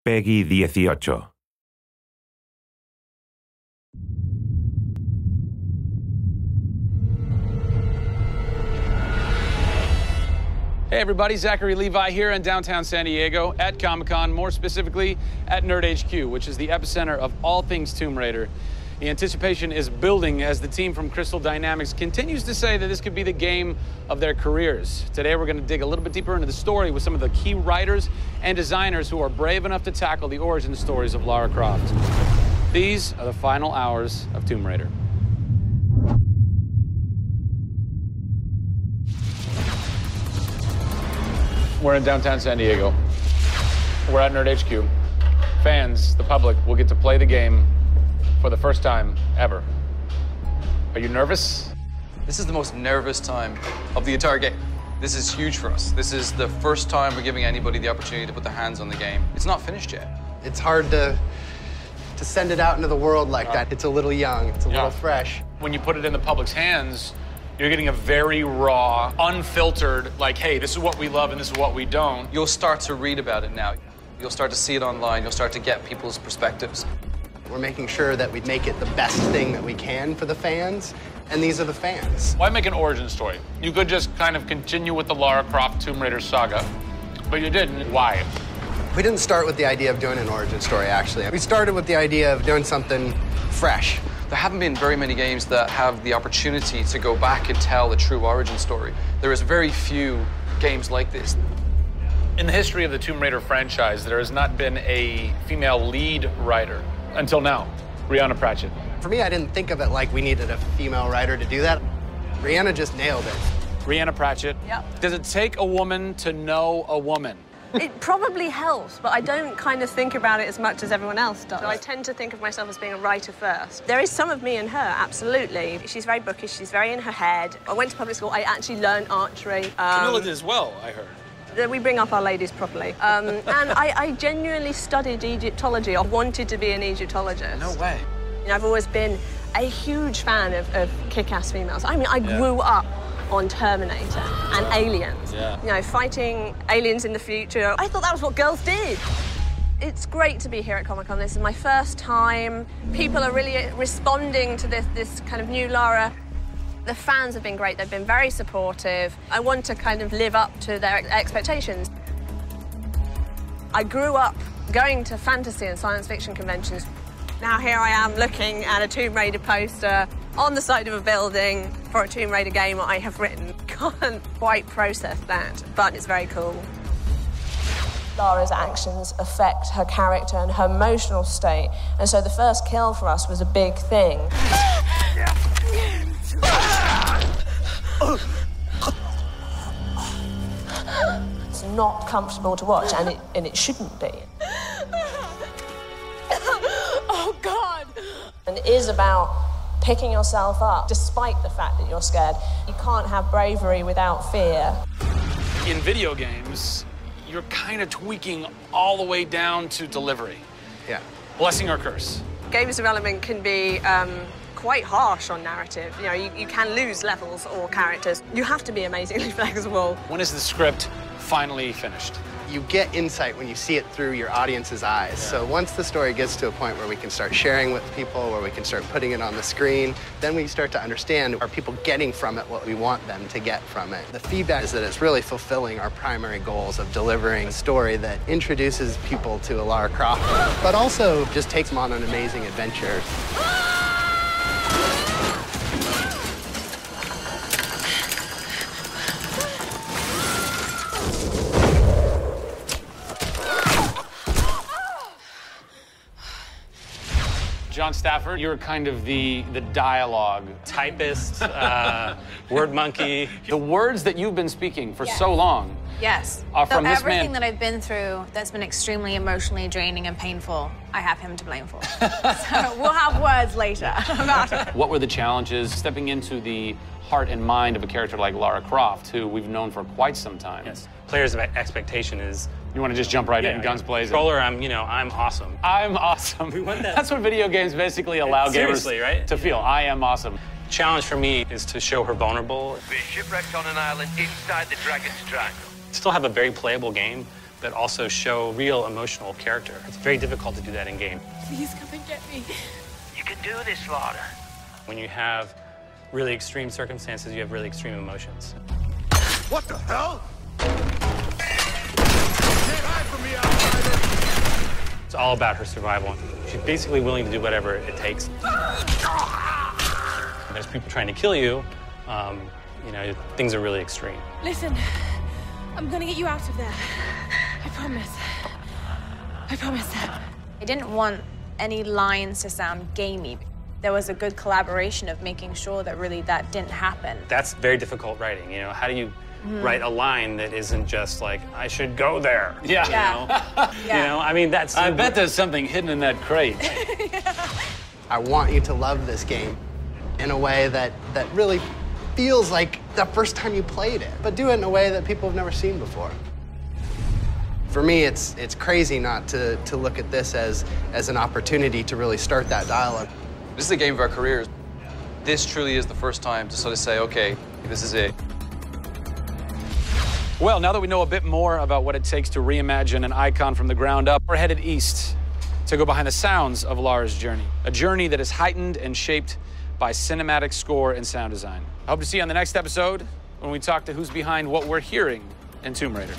Peggy 18. Hey everybody, Zachary Levi here in downtown San Diego at Comic-Con, more specifically at Nerd HQ, which is the epicenter of all things Tomb Raider. The anticipation is building as the team from Crystal Dynamics continues to say that this could be the game of their careers. Today we're going to dig a little bit deeper into the story with some of the key writers and designers who are brave enough to tackle the origin stories of Lara Croft. These are the final hours of Tomb Raider. We're in downtown San Diego. We're at Nerd HQ. Fans, the public, will get to play the game for the first time ever. Are you nervous? This is the most nervous time of the entire game. This is huge for us. This is the first time we're giving anybody the opportunity to put their hands on the game. It's not finished yet. It's hard to send it out into the world like that. It's a little young, it's a little fresh. When you put it in the public's hands, you're getting a very raw, unfiltered, like, hey, this is what we love and this is what we don't. You'll start to read about it now. You'll start to see it online. You'll start to get people's perspectives. We're making sure that we make it the best thing that we can for the fans, and these are the fans. Why make an origin story? You could just kind of continue with the Lara Croft Tomb Raider saga, but you didn't. Why? We didn't start with the idea of doing an origin story, actually. We started with the idea of doing something fresh. There haven't been very many games that have the opportunity to go back and tell a true origin story. There is very few games like this. In the history of the Tomb Raider franchise, there has not been a female lead writer until now, Rhianna Pratchett. For me, I didn't think of it like we needed a female writer to do that. Rhianna just nailed it. Rhianna Pratchett. Yep. Does it take a woman to know a woman? It probably helps, but I don't kind of think about it as much as everyone else does. So I tend to think of myself as being a writer first. There is some of me in her, absolutely. She's very bookish, she's very in her head. I went to public school, I actually learned archery. Camilla did as well, I heard. We bring up our ladies properly. And I genuinely studied Egyptology. I wanted to be an Egyptologist. No way. You know, I've always been a huge fan of kick-ass females. I mean, I grew up on Terminator and Aliens. Yeah. You know, fighting aliens in the future. I thought that was what girls did. It's great to be here at Comic-Con. This is my first time. People are really responding to this kind of new Lara. The fans have been great. They've been very supportive. I want to kind of live up to their expectations. I grew up going to fantasy and science fiction conventions. Now here I am looking at a Tomb Raider poster on the side of a building for a Tomb Raider game I have written. Can't quite process that, but it's very cool. Lara's actions affect her character and her emotional state, and so the first kill for us was a big thing. It's not comfortable to watch, and it shouldn't be. Oh, God! And it is about picking yourself up, despite the fact that you're scared. You can't have bravery without fear. In video games, you're kind of tweaking all the way down to delivery. Yeah. Blessing or curse. Games development can be quite harsh on narrative. You know, you can lose levels or characters. You have to be amazingly flexible. When is the script finally finished? You get insight when you see it through your audience's eyes. Yeah. So once the story gets to a point where we can start sharing with people, where we can start putting it on the screen, then we start to understand, are people getting from it what we want them to get from it? The feedback is that it's really fulfilling our primary goals of delivering a story that introduces people to a Lara Croft, but also just takes them on an amazing adventure. John Stafford, you're kind of the dialogue typist, word monkey. The words that you've been speaking for so long. Yes. Are from this everything man. that I've been through that's been extremely emotionally draining and painful, I have him to blame for. So we'll have words later about it. What were the challenges stepping into the heart and mind of a character like Lara Croft, who we've known for quite some time? Yes. Players' expectation is... You want to just jump right in, guns blazing? Controller, I'm awesome. I'm awesome. We want that. That's what video games basically allow gamers right? to feel. I am awesome. Challenge for me is to show her vulnerable. We're shipwrecked on an island inside the Dragon's Triangle. Still have a very playable game, but also show real emotional character. It's very difficult to do that in game. Please come and get me. You can do this, Slaughter. When you have really extreme circumstances, you have really extreme emotions. What the hell? Can't hide from me, outsider! It's all about her survival. She's basically willing to do whatever it takes. There's people trying to kill you. You know, things are really extreme. Listen, I'm gonna get you out of there. I promise. I promise. I didn't want any lines to sound gamey. There was a good collaboration of making sure that really that didn't happen. That's very difficult writing, you know. How do you write a line that isn't just like, I should go there? Yeah. Yeah. You know, I mean, that's... I bet there's something hidden in that crate. I want you to love this game in a way that really feels like the first time you played it, but do it in a way that people have never seen before. For me, it's crazy not to look at this as an opportunity to really start that dialogue. This is the game of our careers. This truly is the first time to sort of say, okay, this is it. Well, now that we know a bit more about what it takes to reimagine an icon from the ground up, we're headed east to go behind the sounds of Lara's journey, a journey that is heightened and shaped by cinematic score and sound design. I hope to see you on the next episode when we talk to who's behind what we're hearing in Tomb Raider.